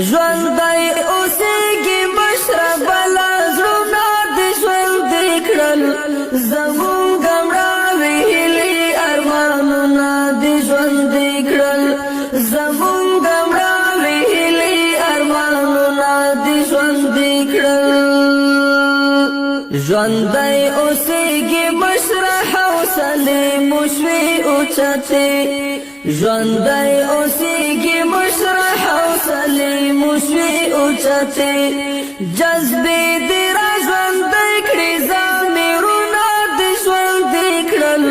ژوندی اوسېږي مشربه لا زړونه دې ژوندي کړل زمونږ مړاوې هیلې ارمانونه دې ژوندي کړل زمونږ مړاوې هیلې ارمانونه دې ژوندي کړل ژوندی اوسېږي مشره حوصلې مو شوې اوچتې ژوندی اوسېږي مشره حوصلې مو شوې اوچتې جذبې دې را ژوندی کړې ضمیرونه دې ژوندي کړل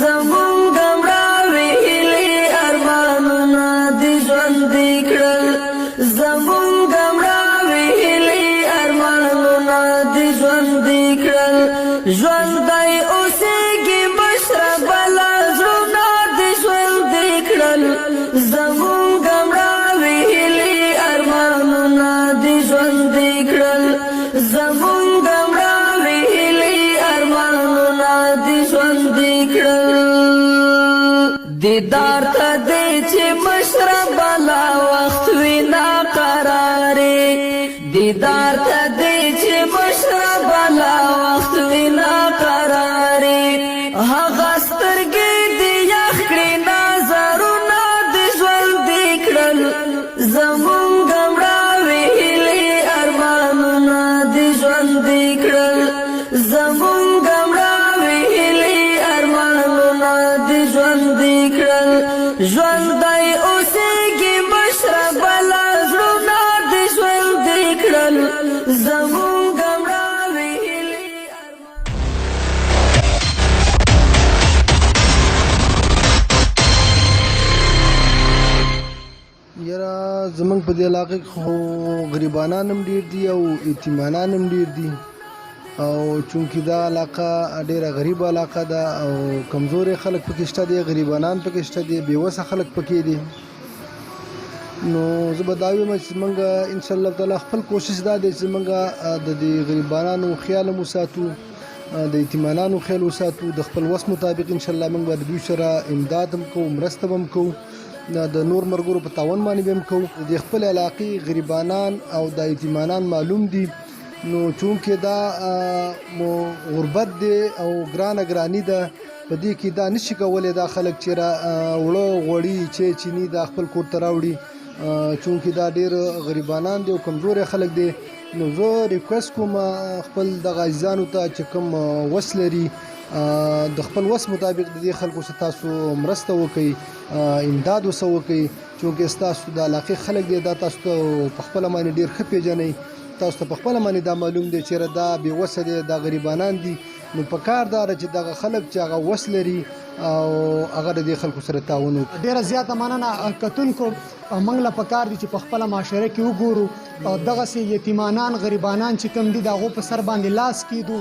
زمونږ مړاوې هیلې ارمانونه دې ژوندي کړل زمونږ مړاوې هیلې ارمانونه دې ژوندي کړل ژوندی اوسېږي مشربه لا زړونه دې ژوندي کړل زمونږ مړاوې هیلې ارمانونه دې ژوندي کړل زمونږ مړاوې هیلې ارمانونه دې ژوندي کړل دیدار ته دې چې مشربه لا وخت وي ناقرارې دیدار ته دې چې مشربه لا وخت وي ناقرارې هغه سترګې دې یخ کړې نظرونه دې ژوندي کړل زمونږ مړاوې هیلې ارمانونه دې ژوندي کړل زمونږ مړاوې هیلې ارمانونه دې ژوندي کړل ژوندی اوسېږي مشربه لا زړونه دې ژوندي کړل زمونږ مړاوې هیلې یاره زمونږ په دې علاقه کې خو غریبانان هم ډېر دي او یتیمانان هم ډېر دي او چونکې دا علاقه ډېره غریبه علاقه ده او کمزوري خلک پکې شته دي غریبانان پکې شته دي بېوسه خلک پکې دي نو زه به دا وایم چې زمونږ انشاءالله تعالی خپل کوشش دا دی چې زمونږ د دې غریبانانو خیال هم وساتو د یتیمانانو خیال وساتو د خپل وس مطابق انشاءالله موږ به د دوی سره امداد هم کوو مرسته به هم کوو د نور ملګرو په تعاون باندې به هم کوو د خپل علاقې غریبانان او د یتیمانان معلوم دي نو چونکې دا غربت دی او ګرانی ده په دې کې دا نشي کولی دا خلک چې وړه غوړي چینی دا خپل کور ته راوړي چونکې دا ډېر غریبانان دي او کمزوري خلک دي نو زه ریکویسټ کوم خپل دغه عزیزانو ته چې کوم وس لري د خپل وس مطابق د دې خلکو سره تاسو مرسته وکړئ امداد ورسره وکړئ چونکې ستاسو د علاقې خلک دي دا تاسو ته په خپله باندې ډېر ښه پېژنئ تاسو ته په خپله باندې دا معلوم دی چې دا بېوسه دی دا غریبانان دي نو په کار دا ده چې دغه خلک چې هغه وس لري او هغه د دې خلکو سره تعاون وکړي ډېره زیاته مننه کتونکو موږ له پکار دي چې په خپله معاشره کې وګورو او دغسې یتیمانان غریبانان چې کوم دي د هغو په سر باندې لاس کیدو